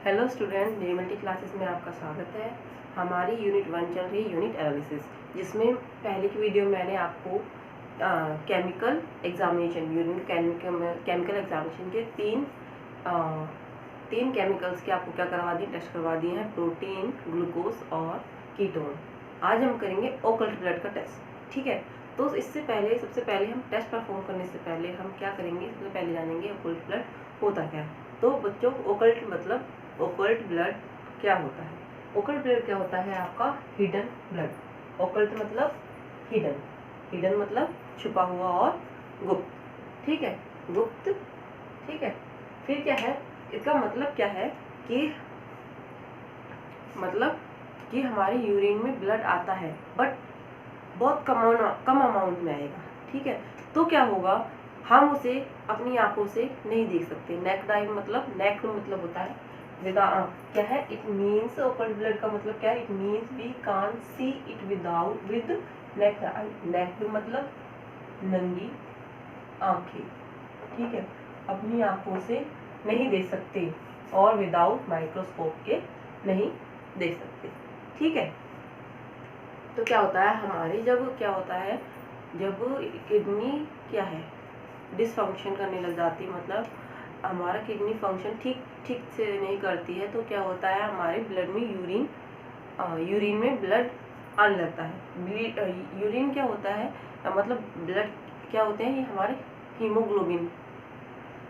Hello student, DMLT classes में आपका स्वागत है। हमारी यूनिट 1 चल रही है, यूनिट एनालिसिस, जिसमें पहले की वीडियो मैंने आपको chemical examination, unit chemical examination के तीन केमिकल्स के आपको क्या करवा दिए, टेस्ट करवा दिए हैं, प्रोटीन, ग्लूकोज और कीटोन। आज हम करेंगे ओकल्ट ब्लड का टेस्ट। ठीक है, तो इससे पहले सबसे पहले हम टेस्ट परफॉर्म करने से पहले हम क्या करेंगे, सबसे पहले जानेंगे ओकल्ट ब्लड होता क्या है। तो बच्चों, ओकल्ट मतलब ओकल्ट ब्लड क्या होता है? ओकल्ट ब्लड क्या होता है? आपका हिडन ब्लड। ओकल्ट मतलब हिडन, हिडन मतलब छुपा हुआ और गुप्त। ठीक है, गुप्त। ठीक है, फिर क्या है इसका मतलब? क्या है कि मतलब कि हमारी यूरिन में ब्लड आता है बट बहुत कम अमाउंट में आएगा। ठीक है, तो क्या होगा, हम उसे अपनी आंखों से नहीं देख सकते। नेकड मतलब होता है क्या है, इट मीन्स ओकल्ट ब्लड का मतलब क्या है? It means we can't see it with naked eye. Naked मतलब नंगी आंखें। ठीक है, अपनी आंखों से नहीं देख सकते और विदाउट माइक्रोस्कोप के नहीं देख सकते। ठीक है, तो क्या होता है हमारी, जब क्या होता है, जब किडनी क्या है डिसफंक्शन करने लग जाती है, मतलब हमारा किडनी फंक्शन ठीक से नहीं करती है, तो क्या होता है हमारे ब्लड में यूरिन में ब्लड आने लगता है। यूरिन क्या होता है, मतलब ब्लड क्या होते हैं, ये हमारे हीमोग्लोबिन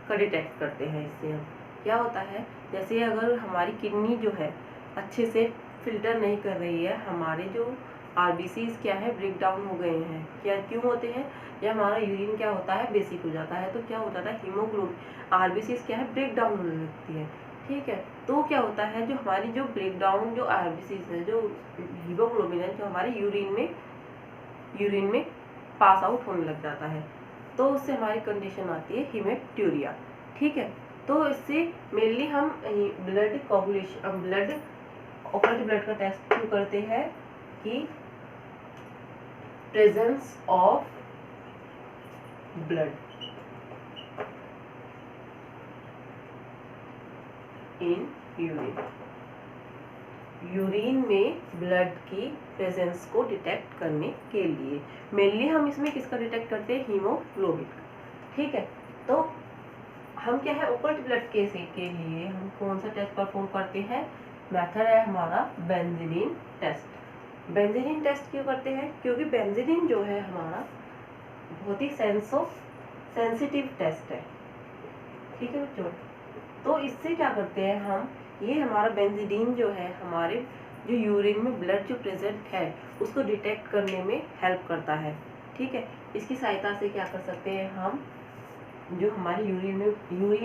का डिटेक्ट करते हैं। इससे हम क्या होता है, जैसे अगर हमारी किडनी जो है अच्छे से फिल्टर नहीं कर रही है, हमारे जो आरबीसीज क्या है ब्रेक डाउन हो गए हैं। क्या क्यों होते हैं? या हमारा यूरिन क्या होता है बेसिक हो जाता है, तो क्या होता है हीमोग्लोबिन आरबीसीज क्या है ब्रेक डाउन होने लगती है। ठीक है, तो क्या होता है, जो हमारी जो ब्रेक डाउन जो आरबीसीज है, जो हीमोग्लोबिन है, जो हमारे यूरिन में पास आउट होने लग जाता है, तो उससे हमारी कंडीशन आती है हीमेप्ट्यूरिया। ठीक है, तो इससे मेनली हम ब्लड कोगुलेशन ओकल्ट ब्लड का टेस्ट क्यों करते हैं कि presence of blood in urine में ब्लड की प्रेजेंस को डिटेक्ट करने के लिए मेनली हम इसमें किसका डिटेक्ट करते हैं? हीमोग्लोबिन। ठीक है, तो हम क्या है ओकल्ट ब्लड के लिए हम कौन सा टेस्ट परफॉर्म करते हैं? मेथड है हमारा बेंजीन टेस्ट। बेंजीन टेस्ट क्यों करते हैं? क्योंकि बेंजीन जो है हमारा बहुत ही सेंसिटिव टेस्ट है। ठीक है बच्चों, तो इससे क्या करते हैं हम, ये हमारा बेंजीन जो है हमारे जो यूरिन में ब्लड जो प्रेजेंट है उसको डिटेक्ट करने में हेल्प करता है। ठीक है, इसकी सहायता से क्या कर सकते हैं हम, जो हमारे यूरिन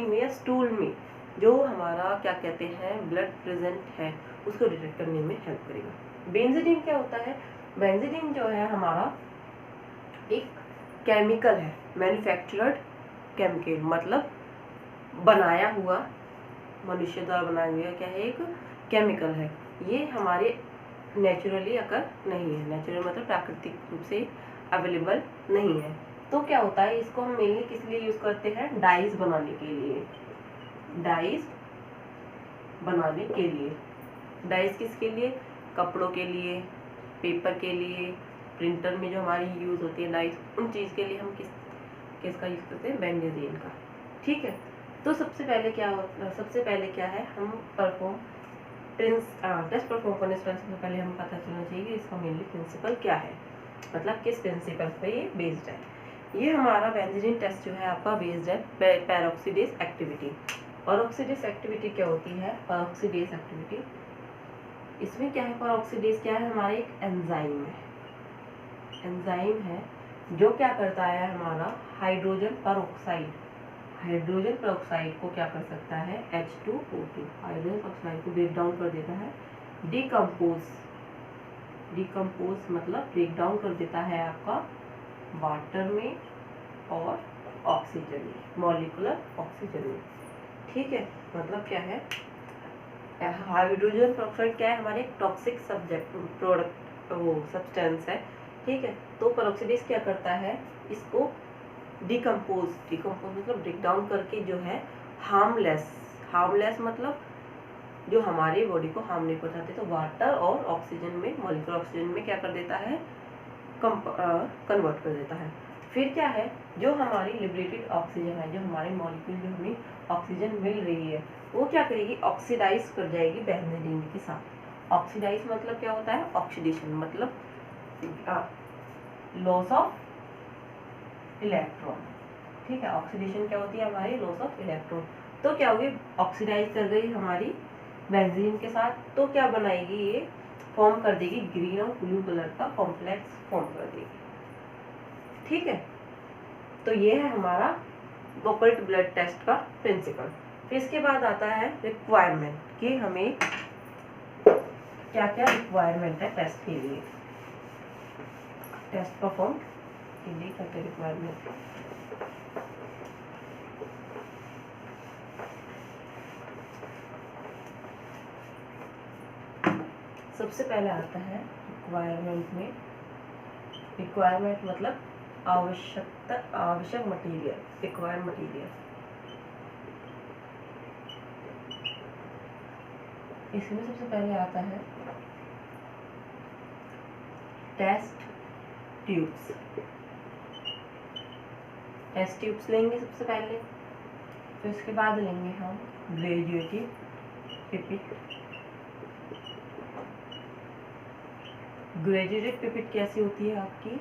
में या स्टूल में जो हमारा क्या कहते हैं ब्लड प्रेजेंट है उसको डिटेक्ट करने में हेल्प करेगा। बेंजीन क्या होता है? बेंजीन जो है हमारा एक केमिकल है, मैन्युफैक्चर्ड केमिकल, मतलब बनाया हुआ, मनुष्य द्वारा बनाया गया क्या है, एक केमिकल है। ये हमारे नेचुरली अगर नहीं है, नेचुरल मतलब प्राकृतिक रूप से अवेलेबल नहीं है। तो क्या होता है, इसको हम मेनली किस लिए यूज करते हैं? डाइज बनाने के लिए। डाइज बनाने के लिए, डाइज किसके लिए? कपड़ों के लिए, पेपर के लिए, प्रिंटर में जो हमारी यूज होती है डाइज, उन चीज के लिए हम किसका यूज करते हैं? बेंजीन का। ठीक है, तो सबसे पहले क्या है, हम टेस्ट परफॉर्म करने से पहले हमें पता चलना चाहिए कि इसका मेनली प्रिंसिपल क्या है, मतलब किस प्रिंसिपल पे ये बेस्ड है। ये हमारा बेंजीन टेस्ट जो है आपका बेस्ड है पेरोक्सीडेज एक्टिविटी। पेरोक्सीडेज एक्टिविटी क्या होती है? पेरोक्सीडेज एक्टिविटी, इसमें क्या है, पेरोक्सीडेज क्या है, हमारे एक एंजाइम है जो क्या करता है, हमारा हाइड्रोजन पेरोक्साइड को क्या कर सकता है? H2O2 हाइड्रोजन पेरोक्साइड को ब्रेक डाउन कर देता है, डिकम्पोज मतलब ब्रेक डाउन कर देता है आपका वाटर में और ऑक्सीजन में, मॉलिक्यूलर ऑक्सीजन में। ठीक है, मतलब क्या है, हाइड्रोजन पेरोक्साइड क्या है, हमारे टॉक्सिक सब्सटेंस है। ठीक है, तो पेरोक्सीडेज क्या करता है, इसको डिकम्पोज मतलब ब्रेक डाउन करके जो है हार्मलेस मतलब जो हमारी बॉडी को हार्म नहीं पहुंचाते। तो वाटर और ऑक्सीजन में, मॉलिक्यूलर ऑक्सीजन में क्या कर देता है, कन्वर्ट कर देता है। फिर क्या है, जो हमारी लिबरेटेड ऑक्सीजन है, जो हमारे मॉलिक्यूल, जो हमें ऑक्सीजन मिल रही है, वो क्या करेगी, ऑक्सीडाइज कर जाएगी बेंजीन के साथ। ऑक्सीडाइज मतलब क्या होता है, ऑक्सीडेशन मतलब लॉस ऑफ इलेक्ट्रॉन। ठीक है, ऑक्सीडेशन क्या होती है हमारी, लॉस ऑफ इलेक्ट्रॉन। तो क्या होगी, ऑक्सीडाइज कर गई हमारी बेंजीन के साथ, तो क्या बनाएगी, ये फॉर्म कर देगी ग्रीन और ब्लू कलर का कॉम्प्लेक्स फॉर्म कर देगी। ठीक है, तो ये है हमारा ओकल्ट ब्लड टेस्ट का प्रिंसिपल। फिर इसके बाद आता है रिक्वायरमेंट, कि हमें क्या क्या रिक्वायरमेंट है टेस्ट के लिए, टेस्ट परफॉर्म के लिए क्या क्या रिक्वायरमेंट है। सबसे पहले आता है रिक्वायरमेंट में, रिक्वायरमेंट मतलब आवश्यक मटेरियल, रिक्वायर्ड मटेरियल। इसमें सबसे पहले आता है टेस्ट ट्यूब्स। टेस्ट ट्यूब्स लेंगे सबसे पहले, फिर उसके बाद लेंगे हम ग्रेजुएटिव पिपेट। ग्रेजुएटेड पिपेट कैसी होती है आपकी,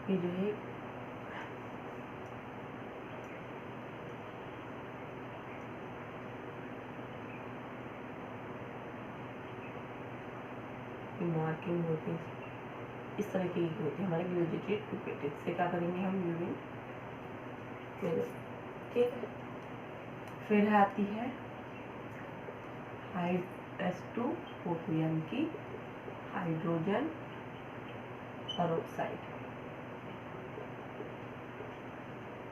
ये जो है मार्किंग होती है, इस तरह की होती है हमारे ग्रेजुएटेड पिपेट। इससे क्या करेंगे हम, यूरिन। ठीक है, फिर आती है H2O2 यानी कि हाइड्रोजन पेरोक्साइड।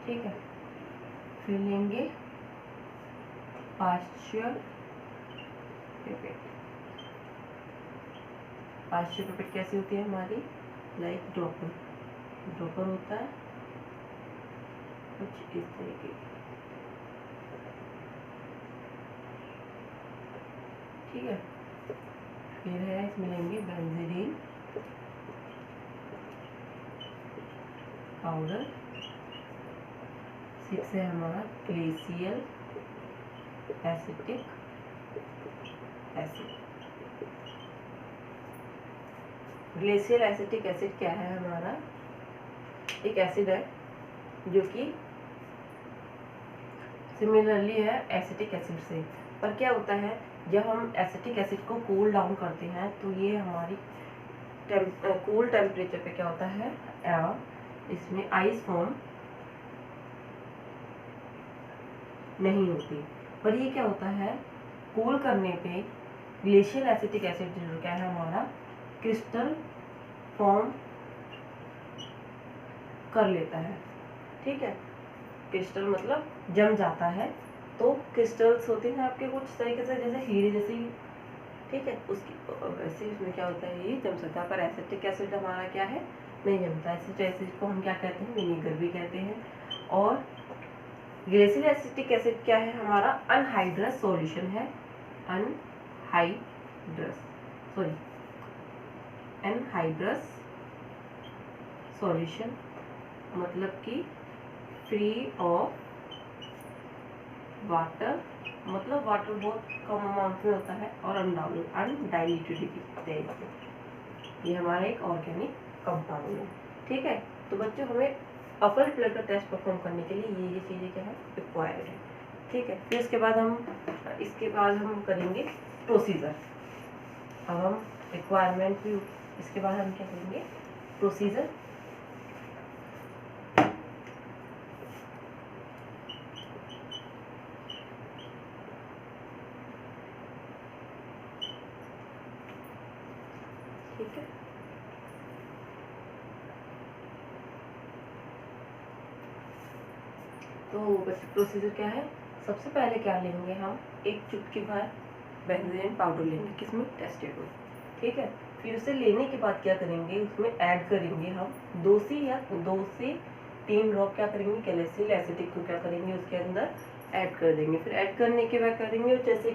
ठीक है, फिर लेंगे पार्शियल पिपेट। पार्शियल पिपेट कैसी होती है हमारी, लाइक ड्रॉपर होता है कुछ इस तरीके की। ठीक है, फिर है इसमें लेंगे बेंजीन पाउडर। 6 है हमारा glacial acetic acid. Glacial acetic acid क्या है हमारा, एक एसिड है जो कि सिमिलरली है एसिटिक एसिड से। पर क्या होता है, जब हम एसिटिक एसिड को कूल डाउन करते हैं तो ये हमारी कूल टेम्परेचर पे क्या होता है, इसमें आइस फॉर्म नहीं होती। पर ये क्या होता है, कूल करने पे ग्लेशियल एसिटिक एसिड जो क्या है हमारा क्रिस्टल फॉर्म कर लेता है। ठीक है, क्रिस्टल मतलब जम जाता है। तो क्रिस्टल्स होते हैं आपके कुछ तरीके से जैसे हीरे जैसे। ठीक है, उसकी वैसे इसमें क्या होता है, ये जम सकता है। पर एसिटिक एसिड हमारा क्या है, नहीं जमता। एसिटिक एसिड को हम क्या कहते हैं, विनेगर भी कहते हैं। और ग्लेशियल एसिटिक एसिड क्या है हमारा, अनहाइड्रस सॉल्यूशन है। अनहाइड्रस सॉल्यूशन मतलब कि फ्री ऑफ वाटर, मतलब वाटर बहुत कम अमाउंट में होता है, और अनडाइल्यूटेड ये हमारा एक ऑर्गेनिक कंपाउंड है। ठीक है, तो बच्चों हमें ओकल्ट ब्लड का टेस्ट परफॉर्म करने के लिए ये चीज़ें क्या है, रिक्वायर्ड है। ठीक है, फिर इसके बाद हम करेंगे प्रोसीजर। अब हम रिक्वायरमेंट भी, इसके बाद हम क्या करेंगे, प्रोसीजर। ठीक है, तो बच्चे प्रोसीजर क्या है, सबसे पहले क्या लेंगे हम, एक चुटकी भर बेंजीन पाउडर लेंगे, किसमें, टेस्ट ट्यूब में। ठीक है, फिर उसे लेने के बाद क्या करेंगे, उसमें ऐड करेंगे हम 2 से 3 ड्रॉप क्या करेंगे, कैल्शियम एसिटिक को क्या करेंगे उसके अंदर ऐड कर देंगे। फिर ऐड करने के बाद करेंगे अच्छे से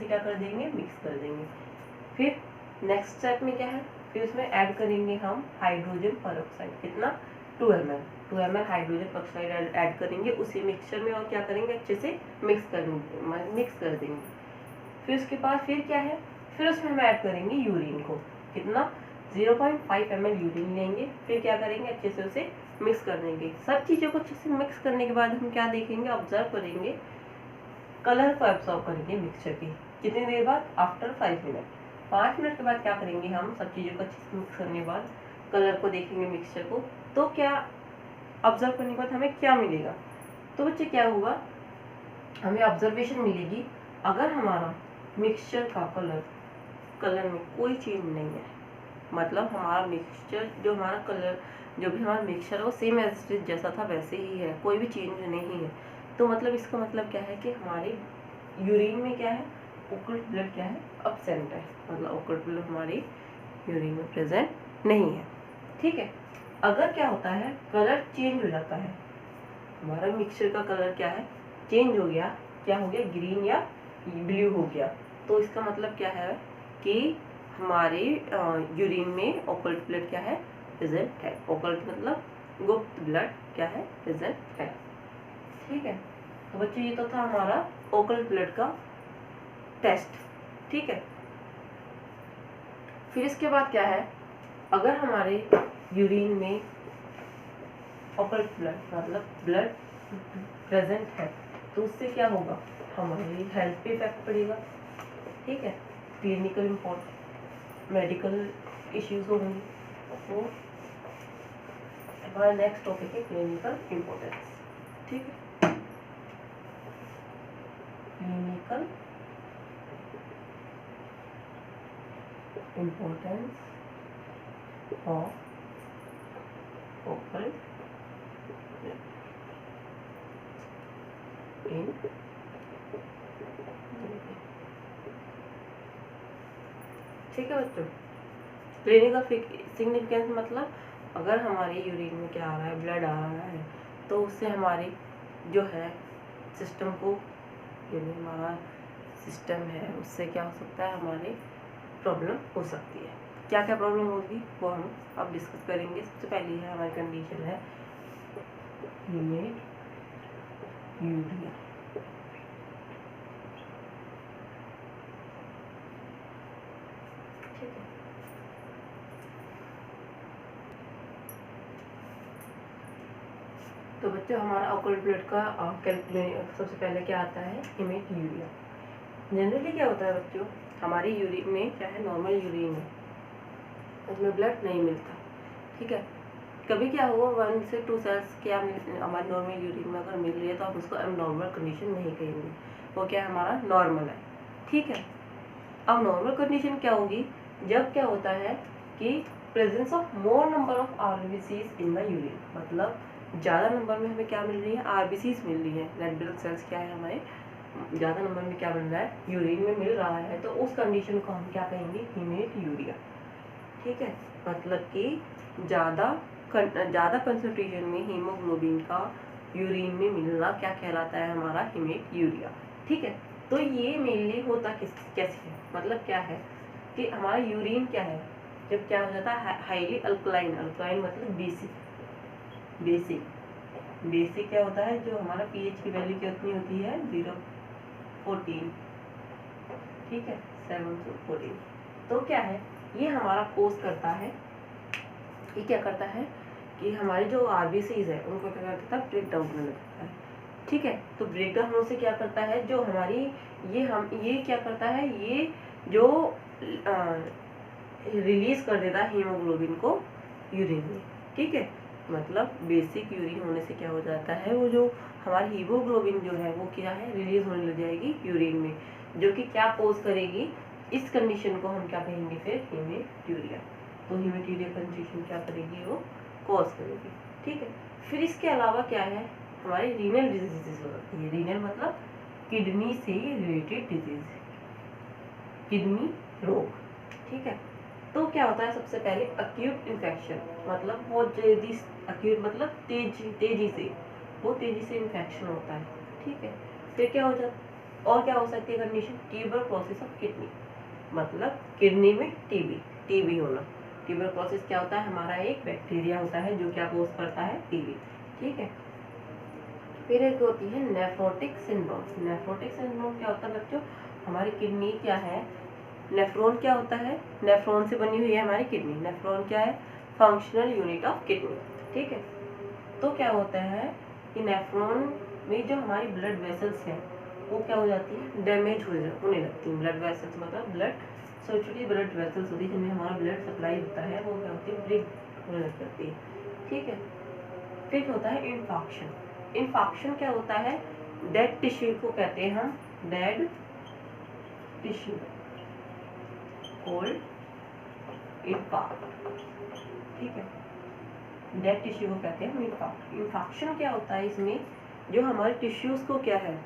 क्या कर देंगे, मिक्स कर देंगे। फिर नेक्स्ट स्टेप में क्या है, फिर उसमें ऐड करेंगे हम हाइड्रोजन परऑक्साइड, कितना 2 ml हाइड्रोजन परऑक्साइड ऐड करेंगे उसी मिक्सचर में, और क्या करेंगे अच्छे से मिक्स कर देंगे। फिर उसके बाद फिर क्या है, फिर उसमें हम ऐड करेंगे यूरिन को, कितना 0.5 ml यूरिन लेंगे। फिर क्या करेंगे अच्छे से उसे मिक्स कर देंगे। सब चीज़ों को अच्छे से मिक्स करने के बाद हम क्या देखेंगे, ऑब्जर्व करेंगे, कलर को एब्जॉर्व करेंगे मिक्सचर की। कितनी देर बाद, आफ्टर 5 मिनट, 5 मिनट के बाद क्या करेंगे हम, सब चीज़ों को अच्छे से मिक्स करने के बाद कलर को देखेंगे मिक्सचर को, तो क्या ऑब्जर्व करने के बाद हमें क्या मिलेगा, तो बच्चे क्या होगा, हमें ऑब्जर्वेशन मिलेगी, अगर हमारा मिक्सचर का कलर में कोई चेंज नहीं है, मतलब हमारा मिक्सचर जो हमारा कलर जो भी हमारा मिक्सचर है वो सेम एज इट जैसा था वैसे ही है, कोई भी चेंज नहीं है, तो मतलब इसका मतलब क्या है कि हमारे यूरिन में क्या है, ओकल्ट ब्लड क्या है, एब्सेंट है, मतलब ओकल्ट ब्लड हमारी यूरिन में प्रेजेंट नहीं है। ठीक है, अगर क्या होता है, कलर चेंज हो जाता है, हमारा मिक्सचर का कलर क्या है, चेंज हो गया, क्या हो गया, ग्रीन या ब्लू हो गया, तो इसका मतलब क्या है कि हमारे यूरिन में ओकल्ट ब्लड क्या है, प्रेजेंट है। ओकल्ट मतलब गुप्त ब्लड क्या है, प्रेजेंट है। ठीक है, तो बच्चों ये तो था हमारा ओकल्ट ब्लड का टेस्ट। ठीक है, फिर इसके बाद क्या है, अगर हमारे यूरिन में ओकल्ट ब्लड मतलब ब्लड प्रेजेंट है, तो उससे क्या होगा, हमारी हेल्थ पे इफेक्ट पड़ेगा। ठीक है, क्लिनिकल इम्पोर्टेंट मेडिकल इश्यूज होंगे। तो हमारा नेक्स्ट टॉपिक है क्लिनिकल इम्पोर्टेंस। ठीक है, क्लिनिकल इम्पोर्टेंस ऑफ ओकल्ट इन ठीक है बच्चों, क्लिनिकल सिग्निफिकेंस मतलब अगर हमारे यूरिन में क्या आ रहा है, ब्लड आ रहा है, तो उससे हमारी जो है सिस्टम को, यानी हमारा सिस्टम है उससे क्या हो सकता है, हमारी प्रॉब्लम हो सकती है। क्या क्या प्रॉब्लम होगी वो हम अब डिस्कस करेंगे। सबसे पहली है हमारी कंडीशन है यूरिया। ठीक है, तो बच्चों हमारा ओकल्ट ब्लड का सबसे पहले क्या आता है, हीमेट्यूरिया। जनरली क्या होता है बच्चों, हमारी यूरिन में क्या है, नॉर्मल यूरिन है, उसमें ब्लड नहीं मिलता। ठीक है, कभी क्या होगा 1 से 2 सेल्स क्या हमारे नॉर्मल यूरिन में अगर मिल रही है तो आप उसको एबनॉर्मल कंडीशन नहीं कहेंगे, वो क्या हमारा नॉर्मल है। ठीक है, अब नॉर्मल कंडीशन क्या होगी, जब क्या होता है कि presence of more number of RBCs in the urine, मतलब ज़्यादा नंबर में हमें क्या मिल रही है, आरबीसीज मिल रही है, रेड ब्लड सेल्स क्या है हमारे ज़्यादा नंबर में क्या मिल रहा है, यूरिन में मिल रहा है, तो उस कंडीशन को हम क्या कहेंगे, हीमेट्यूरिया। ठीक है, मतलब कि ज़्यादा कंसंट्रेशन में हीमोग्लोबिन का यूरिन में मिलना क्या कहलाता है, हमारा हीमेट्यूरिया। ठीक है, तो ये मेनली होता कैसे है, मतलब क्या है कि हमारा यूरिन क्या है, जब क्या हो जाता है हाईली अल्कलाइन, अल्कलाइन मतलब बेसिक क्या होता है, जो हमारा पीएच की वैल्यू कितनी होती है, 0.14। ठीक है, 7 से 14, तो क्या है ये हमारा कोज करता है, ये क्या करता है कि हमारी जो आरबीसीज है उनको क्या करता है, ब्रेक डाउन करने लगता है। ठीक है, तो ब्रेक डाउन होने से क्या करता है, जो हमारी ये क्या करता है, ये जो रिलीज कर देता है हीमोग्लोबिन को यूरिन में। ठीक है, मतलब बेसिक यूरिन होने से क्या हो जाता है, वो जो हमारी हीमोग्लोबिन जो है वो क्या है, रिलीज होने लग जाएगी यूरिन में, जो कि क्या कोज करेगी, इस कंडीशन को हम क्या कहेंगे फिर, हीमेट्यूरिया। तो हीमेट्यूरिया कंडीशन क्या करेगी, वो कॉज करेगी। ठीक है, फिर इसके अलावा क्या है, हमारी रीनल डिजीजेस हो सकती है। रीनल मतलब किडनी से रिलेटेड डिजीज, किडनी रोग। ठीक है, तो क्या होता है, सबसे पहले अक्यूट इन्फेक्शन, मतलब बहुत जल्दी, अक्यूट मतलब तेजी से, बहुत तेजी से इन्फेक्शन होता है, ठीक है। फिर क्या हो जाता, और क्या हो सकती है कंडीशन, ट्यूबरक्लोसिस ऑफ किडनी, मतलब किडनी में टीबी होना। ट्यूबरक्लोसिस क्या होता है, हमारा एक बैक्टीरिया होता है जो क्या कोज करता है, टीबी, ठीक है। फिर एक होती है नेफ्रोटिक सिंड्रोम। नेफ्रोटिक सिंड्रोम क्या होता है बच्चों, हमारी किडनी क्या है, नेफ्रॉन क्या होता है, नेफ्रॉन से बनी हुई है हमारी किडनी। नेफ्रॉन क्या है, फंक्शनल यूनिट ऑफ किडनी, ठीक है। तो क्या होता है कि नेफ्रॉन में जो हमारी ब्लड वेसल्स हैं वो क्या हो जाती है, डैमेज होने लगती है। ब्लड वेसल्स मतलब ब्लड, छोटी ब्लड वेसल्स होती है जिनमें हमारा ब्लड सप्लाई होता है, वो क्या होती है, ब्रेक होने लग जाती है, ठीक है। फिर होता है इन्फॉक्शन। इन्फॉक्शन क्या होता है, डेड टिश्यू को कहते हैं हम डेड टिश्यू, कोल्ड इन्फॉक्ट, ठीक है। डेड टिश्यू को कहते हैं इन्फॉक्ट। इन्फॉक्शन क्या होता है, इसमें जो हमारे टिश्यूज को क्या है,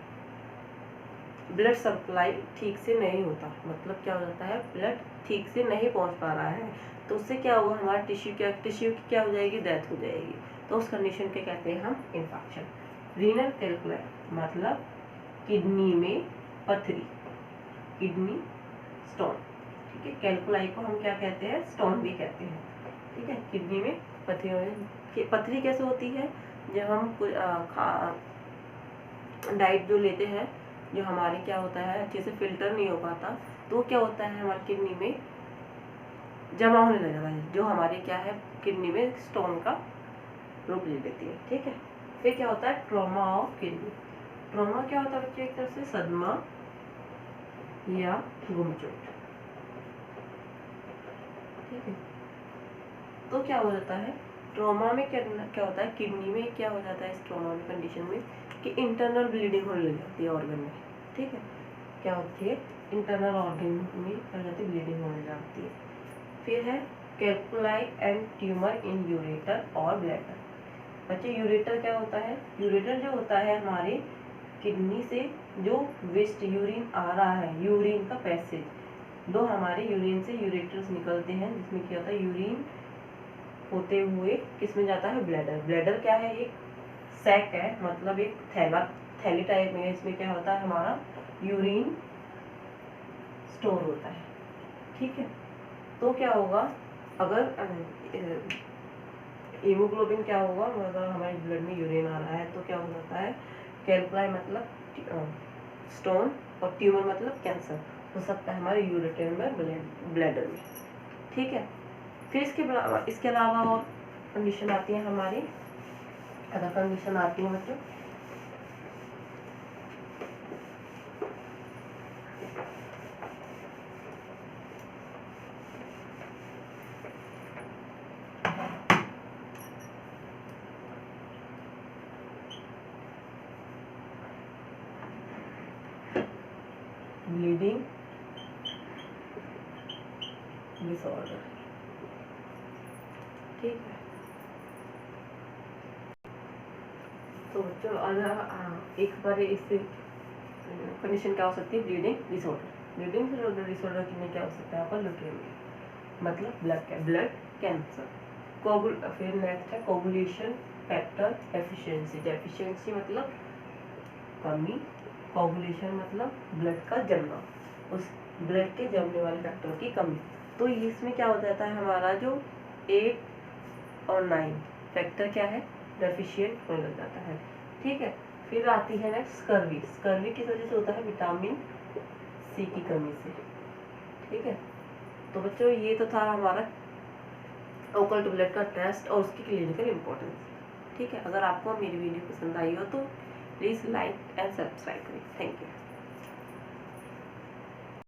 ब्लड सप्लाई ठीक से नहीं होता, मतलब क्या हो जाता है, ब्लड ठीक से नहीं पहुंच पा रहा है, तो उससे क्या होगा, हमारा टिश्यू की क्या हो जाएगी, डेथ हो जाएगी। तो उस कंडीशन के कहते हैं हम इन्फेक्शन। रीनल कैल्कुलाई मतलब किडनी में पथरी, किडनी स्टोन, ठीक है। कैल्कुलाई को हम क्या कहते हैं, स्टोन भी कहते हैं, ठीक है। किडनी में पथरी, पथरी कैसे होती है, जब हम डाइट जो लेते हैं, जो हमारे क्या होता है अच्छे से फिल्टर नहीं हो पाता, तो क्या होता है हमारी किडनी में जमा होने लग जाता है, जो हमारे क्या है किडनी में स्टोन का रूप ले लेती है, ठीक है। फिर क्या होता है, ट्रॉमा ऑफ किडनी। ट्रॉमा क्या होता है बच्चों, एक तरह से सदमा या गुमचोट, ठीक है। तो क्या हो जाता है ट्रॉमा में, क्या होता है किडनी में, क्या हो जाता है इस ट्रॉमा में कंडीशन में कि इंटरनल ब्लीडिंग होने लग जाती है ऑर्गन में, ठीक है। क्या होती है, इंटरनल ऑर्गन में क्या जाती है, ब्लीडिंग होने लगती है। फिर है कैल्कुलाई एंड ट्यूमर इन यूरेटर और ब्लैडर। बच्चे यूरेटर क्या होता है, यूरेटर जो होता है हमारे किडनी से जो वेस्ट यूरिन आ रहा है, यूरिन का पैसेज, दो हमारे यूरिन से यूरेटर्स निकलते हैं, जिसमें क्या होता है यूरिन होते हुए किसमें जाता है, ब्लैडर। ब्लैडर क्या है, एक सैक है, मतलब एक थैली टाइप में है, इसमें क्या होता है हमारा यूरिन स्टोर होता है, ठीक है। तो क्या होगा, अगर हीमोग्लोबिन क्या होगा, अगर हमारे ब्लड में यूरिन आ रहा है तो क्या हो जाता है, कैल्कुलाई मतलब स्टोन और ट्यूमर मतलब कैंसर हो सकता है हमारे यूरेटर में, ब्लैडर में, ठीक है। फिर इसके अलावा और कंडीशन आती है हमारी, अदर कंडीशन आती है बच्चों, ब्लीडिंग डिसऑर्डर, ठीक है। तो बच्चों अगर एक बार इस कंडीशन क्या हो सकती है, ब्लीडिंग डिसऑर्डर। ब्लीडिंग डिसऑर्डर में क्या हो सकता है आपका, ल्यूकेमिया मतलब ब्लड कैंसर। फिर नेक्स्ट है कोगुलेशन फैक्टर डेफिशिएंसी। डेफिशिएंसी मतलब कमी, कोगुलेशन मतलब ब्लड का जमना, उस ब्लड के जमने वाले फैक्टर की कमी। तो इसमें क्या हो जाता है, हमारा जो 8 और 9 फैक्टर क्या है, डेफिशिएंट होने लग जाता है, ठीक है। फिर आती है नेक्स्ट स्कर्वी। स्कर्वी किस वजह से होता है, विटामिन सी की कमी से, ठीक है। तो बच्चों ये तो था हमारा ओकल्ट ब्लड का टेस्ट और उसकी क्लिनिकल इंपॉर्टेंस, ठीक है। अगर आपको मेरी वीडियो पसंद आई हो तो प्लीज़ लाइक एंड सब्सक्राइब करें। Thank you.